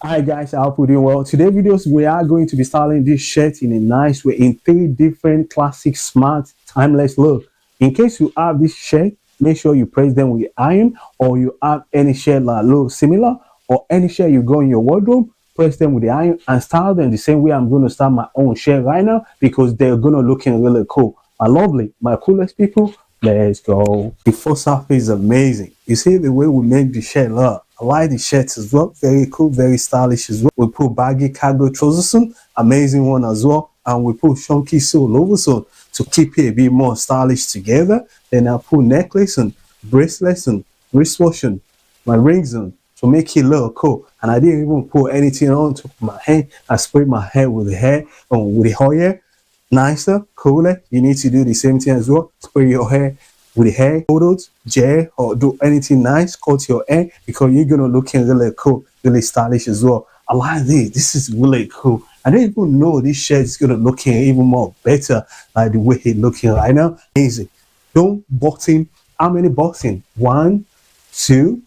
Hi guys, I hope you're doing well. Today videos we are going to be styling this shirt in a nice way in 3 different classic, smart, timeless look. In case you have this shirt, make sure you press them with iron, or you have any shirt that look similar, or any shirt you go in your wardrobe, press them with the iron and style them the same way I'm going to style my own shirt right now, because they're going to look really cool and lovely. My coolest people, let's go. The first surface is amazing. You see the way we make the shirt look. I like the shirts as well. Very cool, very stylish as well. We put baggy cargo trousers on, amazing one as well. And we put chunky sole overs on to keep it a bit more stylish together. Then I put necklace and bracelets and wristwatch and my rings on to make it look cool. And I didn't even put anything on top of my head. I sprayed my hair with the hair with the hair. Nicer, cooler. You need to do the same thing as well. Spray your hair with the hair photos, gel, or do anything nice. Cut your hair because you're gonna looking really cool, really stylish as well. I like this. This is really cool. I don't even know this shirt is gonna looking even more better like the way it's looking right now. Amazing. Don't button. How many button? 1, 2,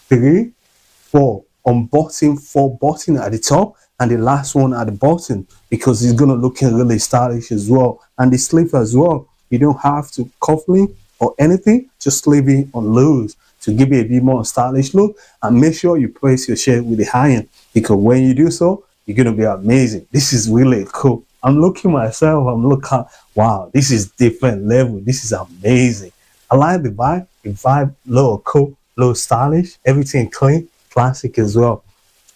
3, 4. Unbutton 4 button at the top and the last one at the bottom, because it's gonna look really stylish as well. And the sleeve as well, you don't have to cuffling or anything, just leave it on loose to give it a bit more stylish look. And make sure you press your shirt with the iron, because when you do so, you're gonna be amazing. This is really cool. I'm looking myself, I'm looking, wow, this is different level. This is amazing. I like the vibe, little cool, little stylish, everything clean, classic as well.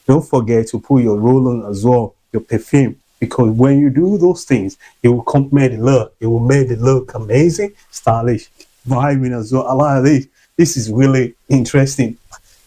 Don't forget to put your roll on as well, your perfume, because when you do those things, it will complement the look. It will make the look amazing, stylish, vibing as well. I like this. This is really interesting.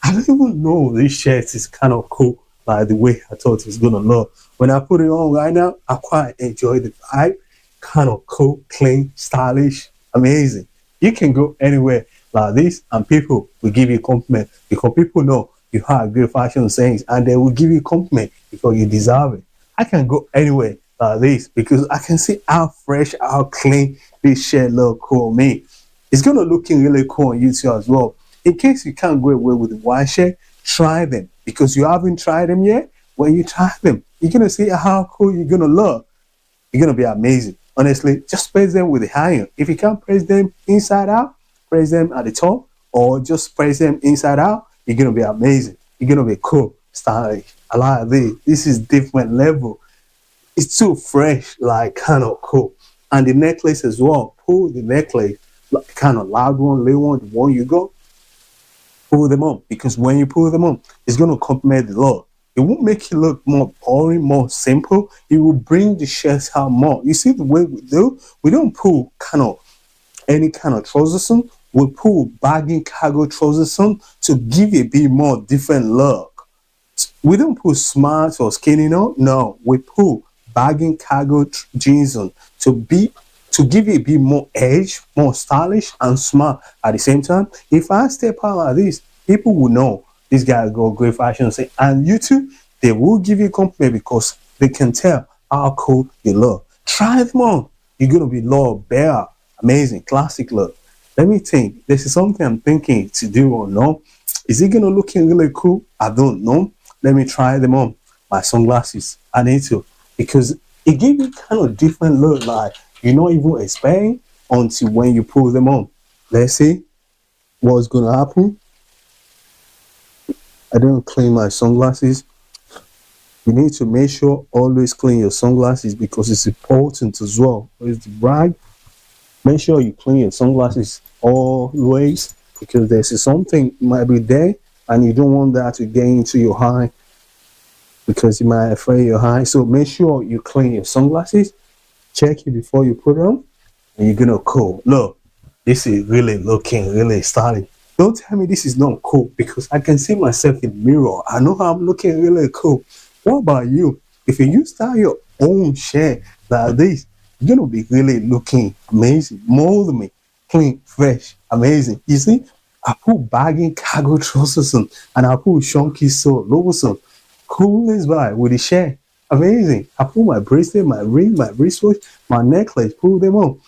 I don't even know this shirt is kind of cool, like the way I thought it was gonna look. When I put it on right now, I quite enjoy the vibe. Kind of cool, clean, stylish, amazing. You can go anywhere like this and people will give you a compliment, because people know you have good fashion sense and they will give you a compliment because you deserve it. I can go anywhere like this because I can see how fresh, how clean this shirt look cool on me. It's gonna looking really cool on you too as well. In case you can't go away with the white shirt, try them, because you haven't tried them yet. When you try them, you're gonna see how cool you're gonna look. You're gonna be amazing. Honestly, just press them with the iron. If you can't press them inside out, press them at the top, or just press them inside out. You're gonna be amazing. You're gonna be cool, stylish. I like this. This is different level. It's too fresh, like kind of cool. And the necklace as well. Pull the necklace, like kind of loud one, little one, the one you got. Pull them up, because when you pull them up, it's gonna complement the look. It won't make it look more boring, more simple. It will bring the shirts out more. You see the way we do? We don't pull kind of any kind of trousers on. We pull baggy cargo trousers on to give a bit more different look. We don't put smart or skinny on. No, we pull baggy cargo jeans on to give it a bit more edge, more stylish and smart at the same time. If I step out like this, people will know this guy got great fashion sense. And you too, they will give you a compliment because they can tell how cool you look. Try them on. You're gonna be look better, amazing, classic look. Let me think. This is something I'm thinking to do or no. Is it gonna looking really cool? I don't know. Let me try them on. My sunglasses. I need to, because it gives you kind of different look, like you're not even expecting until when you pull them on. Let's see what's gonna happen. I didn't clean my sunglasses. You need to make sure always clean your sunglasses because it's important as well. Where's the brag? Make sure you clean your sunglasses always, because there's something might be there and you don't want that to get into your eye, because you might affect your eye. So make sure you clean your sunglasses. Check it before you put them, and you're gonna cool. Look, this is really looking really stylish. Don't tell me this is not cool, because I can see myself in the mirror. I know how I'm looking really cool. What about you? If you style your own shirt like this, you're gonna be really looking amazing. Mold me, clean, fresh, amazing. You see, I put baggy cargo trousers on and I put chunky sole logos on. Coolest vibe with the shirt. Amazing. I put my bracelet, my ring, my wristwatch, my necklace, pull them on.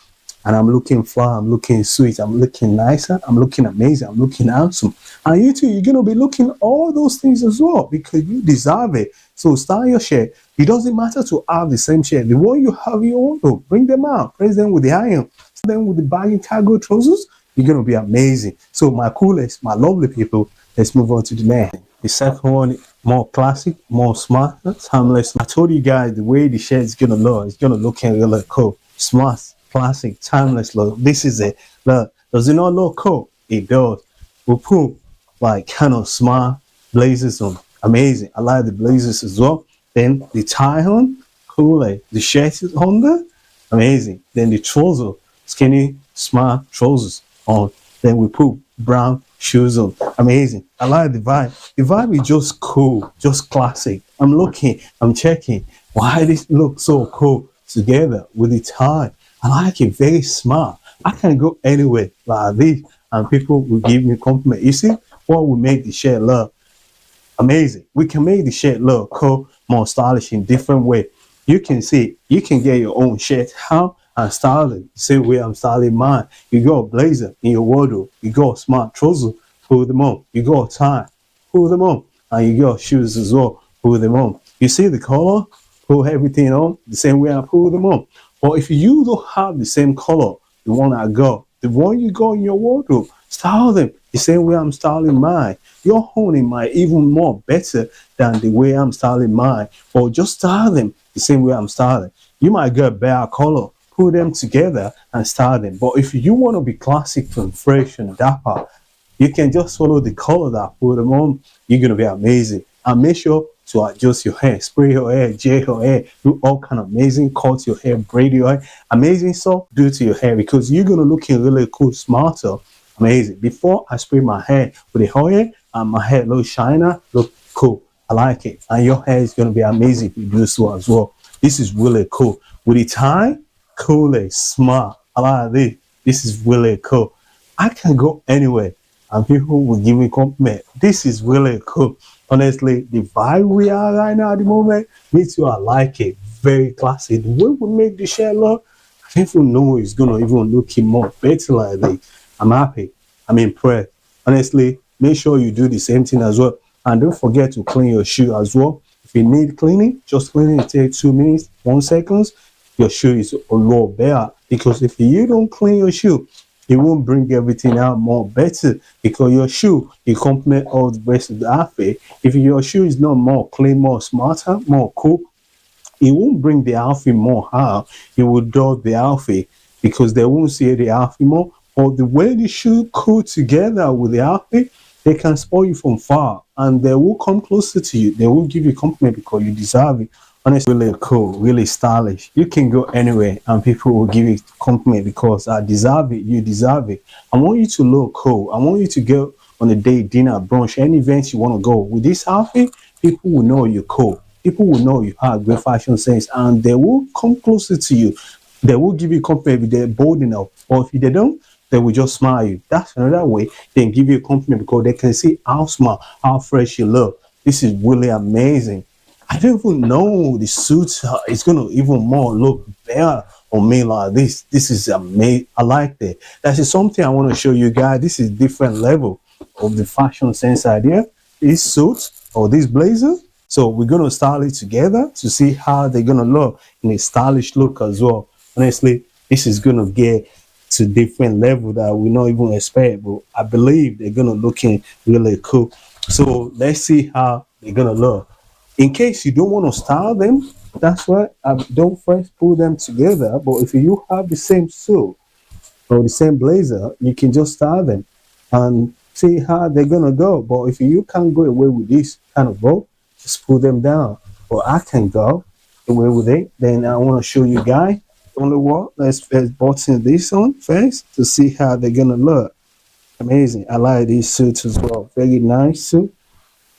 and I'm looking fly, I'm looking sweet, I'm looking nicer, I'm looking amazing, I'm looking handsome. And you too, you're going to be looking all those things as well because you deserve it. So style your shirt. It doesn't matter to have the same shirt. The one you have in your wardrobe, bring them out, press them with the iron, them with the baggy cargo trousers. You're going to be amazing. So my coolest, my lovely people, let's move on to the next. The second one, more classic, more smart, timeless. I told you guys the way the shirt is going to look, it's going to look really cool. Smart, classic, timeless look. This is it. Look, does it not look cool? It does. We'll put like kind of smart blazers on. Amazing. I like the blazers as well. Then the tie on, cool. Like the shirt is on there. Amazing. Then the trouser, skinny, smart trousers on. Then we put brown shoes on. Amazing. I like the vibe. The vibe is just cool, just classic. I'm looking, I'm checking. Why this look so cool together with the tie? I like it, very smart. I can go anywhere like this and people will give me compliment. You see what will make the shirt look amazing? We can make the shirt look cool, more stylish in different way. You can see, you can get your own shirt how and style it. Same way I'm styling mine. You got a blazer in your wardrobe. You got a smart trouser, pull them on. You got a tie, pull them on. And you got shoes as well, pull them on. You see the color, pull everything on the same way I pull them on. But if you don't have the same color, the one I got, the one you got in your wardrobe, style them the same way I'm styling mine. Your honing might even more better than the way I'm styling mine. Or just style them the same way I'm styling. You might get a better color, put them together and style them. But if you want to be classic and fresh and dapper, you can just follow the color that I put them on. You're going to be amazing. And make sure to adjust your hair, spray your hair, gel your hair, do all kind of amazing, cut your hair, braid your hair, amazing stuff do to your hair because you're going to look really cool, smarter, amazing. Before I spray my hair with the oil and my hair look shiner, look cool. I like it. And your hair is going to be amazing if you do so as well. This is really cool. With the tie, cool, smart. I like this. This is really cool. I can go anywhere and people will give me compliment. This is really cool. Honestly, the vibe we are right now at the moment, me too, I like it. Very classy. The way we make the shirt look, people know it's gonna even look more better like this. I'm happy. I'm impressed. Honestly, make sure you do the same thing as well. And don't forget to clean your shoe as well. If you need cleaning, just clean it. Take 2 minutes, 1 second. Your shoe is a lot better. Because if you don't clean your shoe, it won't bring everything out more better because your shoe, you complement all the rest of the outfit. If your shoe is not more clean, more smarter, more cool, it won't bring the outfit more out. It will dull the outfit because they won't see the outfit more. Or the way the shoe cool together with the outfit, they can spoil you from far and they will come closer to you. They will give you compliment because you deserve it. Honestly, really cool, really stylish. You can go anywhere and people will give you compliment because I deserve it, you deserve it. I want you to look cool. I want you to go on a date, dinner, brunch, any event you want to go. With this outfit, people will know you're cool. People will know you have great fashion sense and they will come closer to you. They will give you compliment if they're bold enough. Or if they don't, they will just smile at you. That's another way they can give you a compliment because they can see how smart, how fresh you look. This is really amazing. I don't even know the suit is going to even more look better on me like this. This is amazing. I like that. That is something I want to show you guys. This is different level of the fashion sense idea. This suit or this blazer. So we're going to style it together to see how they're going to look in a stylish look as well. Honestly, this is going to get to different level that we not even expect. But I believe they're going to look really cool. So let's see how they're going to look. In case you don't want to style them, that's why I don't first put them together. But if you have the same suit or the same blazer, you can just style them and see how they're gonna go. But if you can't go away with this kind of bow, just put them down. Or I can go away with it. Then I want to show you guys only what. Let's first button this on first to see how they're gonna look. Amazing. I like these suits as well. Very nice suit.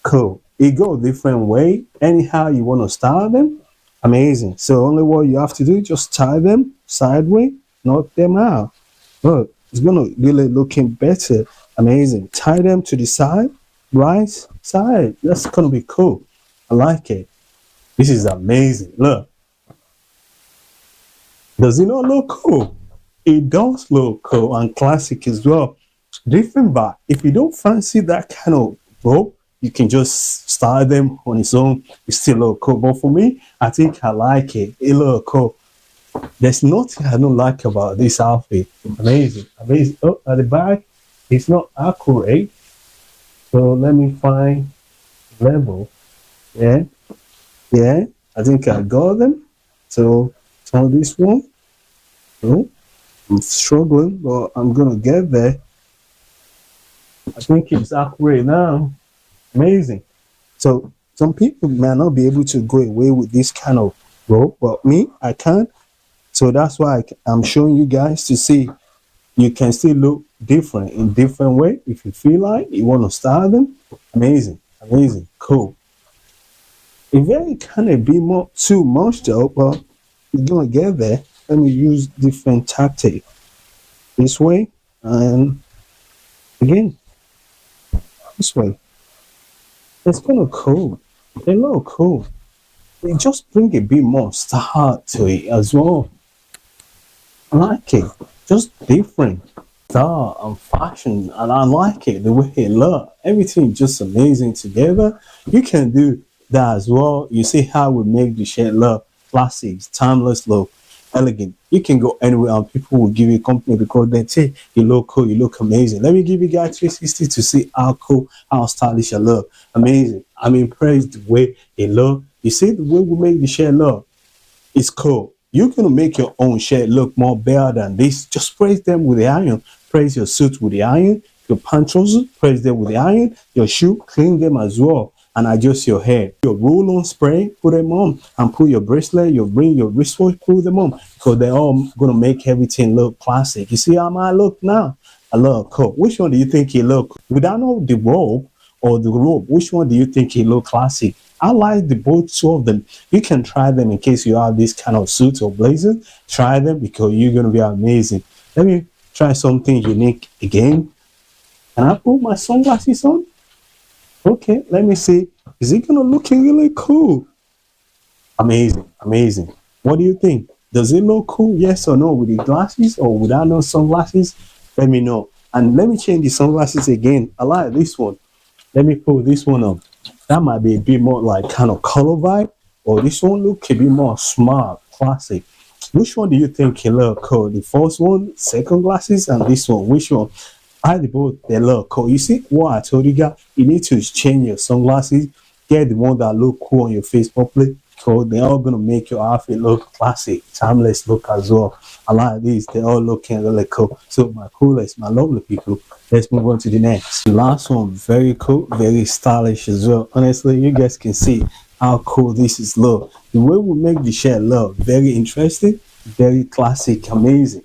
Cool. It go different way. Anyhow you want to style them. Amazing. So only what you have to do, just tie them sideways, knock them out. Look, it's gonna really looking better. Amazing. Tie them to the side, right side. That's gonna be cool. I like it. This is amazing. Look. Does it not look cool? it does look cool and classic as well. Different, but if you don't fancy that kind of rope, you can just style them on its own. It's still look cool. But for me, I think I like it. It look cool. There's nothing I don't like about this outfit. Amazing, amazing. Oh, at the back, it's not accurate. So let me find level. Yeah, yeah. I think I got them. So on this one. Oh, I'm struggling, but I'm gonna get there. I think it's accurate now. Amazing. So some people may not be able to go away with this kind of rope, but me, I can. So that's why I'm showing you guys to see you can still look different in different way. If you feel like you want to style them, amazing, amazing, cool. It very kind of be more too much though, but we're gonna get there. Let me use different tactic this way and again this way. It's gonna cool. They look cool. They just bring a bit more style to it as well. I like it. Just different style and fashion, and I like it the way it look. Everything just amazing together. You can do that as well. You see how we make the shirt look classic, timeless look, elegant. You can go anywhere and people will give you company because they say you look cool, you look amazing. Let me give you guys 360 to see how cool, how stylish I look. Amazing. I'm impressed the way it look. You see the way we make the shirt look. It's cool. You're gonna make your own shirt look more better than this. Just press them with the iron. Press your suit with the iron. Your pant trousers, press them with the iron. Your shoe, clean them as well. And adjust your hair. Your roll-on spray, put them on. And put your bracelet, your ring, your wristwatch, put them on. Because they're all gonna make everything look classic. You see how I look now? I look cool. Which one do you think he look? Without know the robe or the robe, which one do you think he look classic? I like the both two of them. You can try them in case you have this kind of suit or blazer. Try them because you're gonna be amazing. Let me try something unique again. Can I put my sunglasses on? Okay, let me see. Is it gonna look really cool? Amazing, amazing. What do you think? Does it look cool? Yes or no? With the glasses or without no sunglasses? Let me know. And let me change the sunglasses again. I like this one. Let me pull this one up. That might be a bit more like kind of color vibe, or this one look a bit more smart, classic. Which one do you think can look cool? The first one, second glasses, and this one. Which one? I both they look cool. You see what I told you guys? You need to change your sunglasses. Get the one that look cool on your face properly. Because they're all gonna make your outfit look classic, timeless look as well. I like these, they're all looking really cool. So my coolest, my lovely people, let's move on to the next. The last one, very cool, very stylish as well. Honestly, you guys can see how cool this is look. The way we make the shirt look, very interesting, very classic, amazing.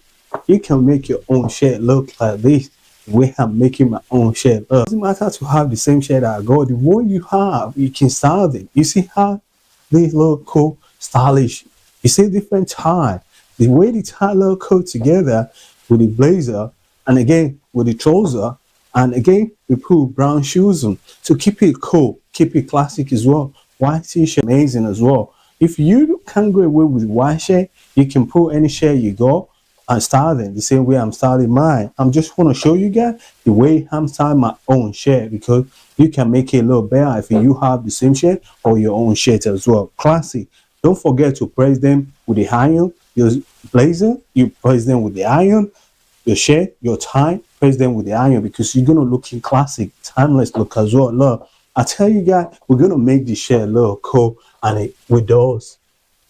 You can make your own shirt look like this. The way I'm making my own shirt look. It doesn't matter to have the same shirt I got. The one you have, you can style it. You see how these look cool, stylish. You see different tie. The way the tie look cool together with the blazer, and again with the trouser, and again we put brown shoes on to keep it cool, keep it classic as well. White t-shirt, amazing as well. If you can't go away with white shirt, you can put any shirt you got and style them the same way I'm styling mine. I'm just want to show you guys the way I'm styling my own shirt because you can make it a little better if you have the same shirt or your own shirt as well. Classic. Don't forget to press them with the iron. Your blazer, you press them with the iron. Your shirt, your tie, press them with the iron because you're gonna look in classic, timeless look as well. Look, I tell you guys, we're gonna make this shirt look cool and it with those.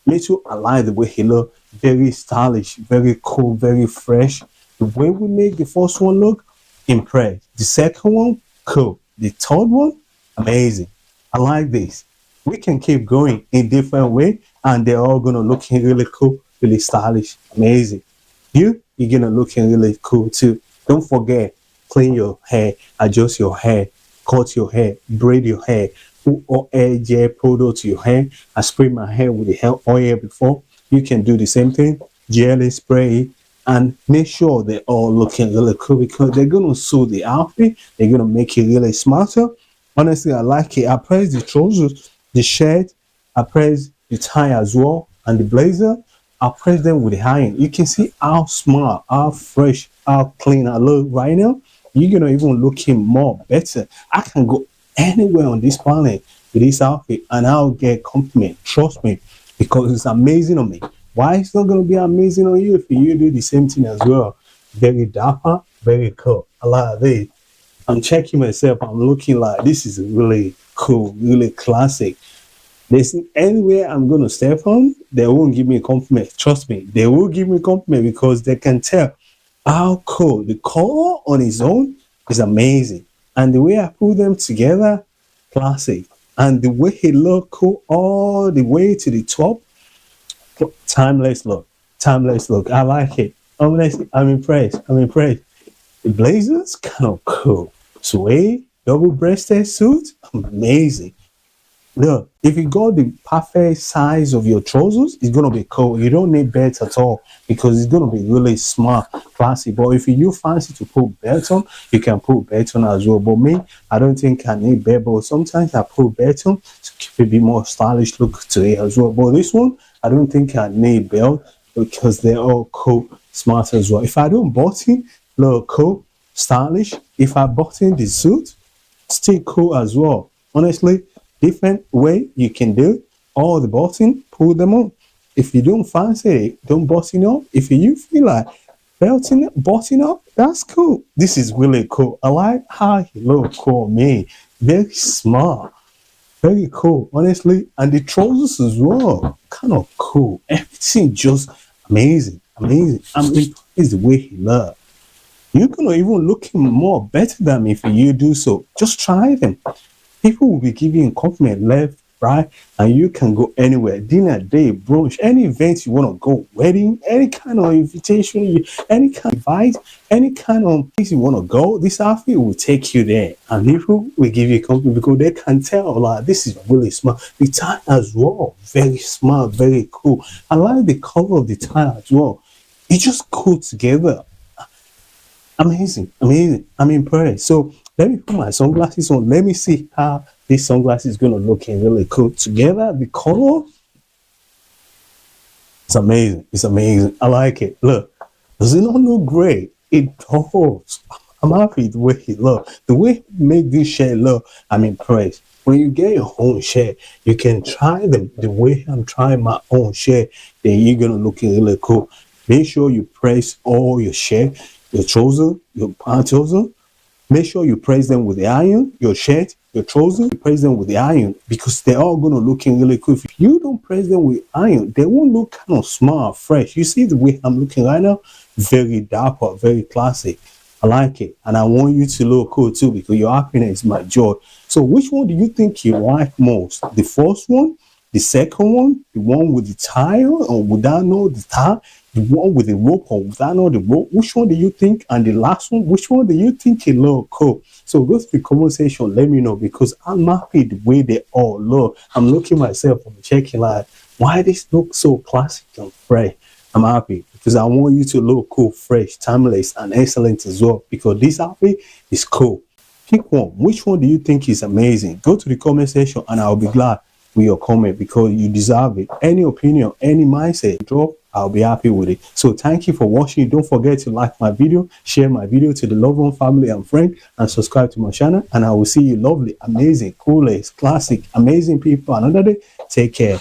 Make sure I like the way he look. Very stylish, very cool, very fresh. The way we make the first one look, impressed. The second one, cool. The third one, amazing. I like this. We can keep going in different way and they're all gonna look really cool, really stylish, amazing. You're gonna look really cool too. Don't forget, clean your hair, adjust your hair, cut your hair, braid your hair, put oil gel product to your hair. I spray my hair with the hair oil before. You can do the same thing, gel spray, and make sure they're all looking really cool because they're gonna suit the outfit. They're gonna make it really smarter. Honestly, I like it. I press the trousers, the shirt, I press the tie as well, and the blazer. I'll press them with the iron. You can see how smart, how fresh, how clean I look right now. You're gonna even looking more better. I can go anywhere on this planet with this outfit and I'll get compliment. Trust me, because it's amazing on me. Why it's not gonna be amazing on you if you do the same thing as well? Very dapper, very cool. I like this. I'm checking myself. I'm looking like this is really cool, really classic. There's anywhere I'm gonna step on, they won't give me a compliment. Trust me, they will give me a compliment because they can tell how cool the color on its own is amazing, and the way I put them together, classic, and the way it look cool all the way to the top, timeless look, timeless look. I like it. Honestly, I'm impressed. I'm impressed. The blazer's kind of cool. Suede, double-breasted suit, amazing. Look, if you got the perfect size of your trousers, it's gonna be cool. You don't need belts at all because it's gonna be really smart, classy. But if you fancy to put belts on, you can put belts on as well. But me, I don't think I need belt, but sometimes I put belts on to keep a bit more stylish look to it as well. But this one, I don't think I need belt because they're all cool, smart as well. If I don't button, look cool, stylish. If I button the suit, still cool as well. Honestly, different way you can do all the button, pull them on. If you don't fancy it, don't button up. If you feel like belting it, button up, that's cool. This is really cool. I like how he look cool on me. Very smart, very cool, honestly. And the trousers as well, kind of cool. Everything just amazing, amazing. I'm impressed the way he look. You're gonna even looking more better than me if you do so. Just try them. People will be giving you compliment left, right, and you can go anywhere. Dinner, day, brunch, any event you want to go, wedding, any kind of invitation, any kind of invite, any kind of place you want to go, this outfit will take you there. And people will give you compliment because they can tell, like, this is really smart. The tie as well, very smart, very cool. I like the color of the tie as well. It's just cool together. Amazing, amazing. I'm impressed. So let me put my sunglasses on. Let me see how this sunglasses is going to look really cool together. The color, it's amazing. It's amazing. I like it. Look, does it not look great? It does. I'm happy the way it looks. The way it make this shirt look, I'm impressed. When you get your own shirt, you can try them the way I'm trying my own shirt. Then you're going to look really cool. Make sure you press all your shirt, your trouser, your pants trouser. Make sure you press them with the iron, your shirt, your trousers, you press them with the iron because they're all going to look really cool. If you don't press them with iron, they won't look kind of smart, fresh. You see the way I'm looking right now? Very dapper, very classic. I like it. And I want you to look cool too because your happiness is my joy. So which one do you think you like most? The first one? The second one? The one with the tie or without no the tie? The one with the rope or without no the rope? Which one do you think? And the last one, which one do you think it look cool? So go to the comment section, let me know because I'm happy the way they all look. I'm looking myself, I'm checking like, why this look so classic and fresh? I'm happy because I want you to look cool, fresh, timeless, and excellent as well because this outfit is cool. Pick one. Which one do you think is amazing? Go to the comment section and I'll be glad with your comment because you deserve it. Any opinion, any mindset drop, I'll be happy with it. So thank you for watching. Don't forget to like my video, share my video to the loved one, family, and friend, and subscribe to my channel. And I will see you lovely, amazing, coolest, classic, amazing people another day. Take care.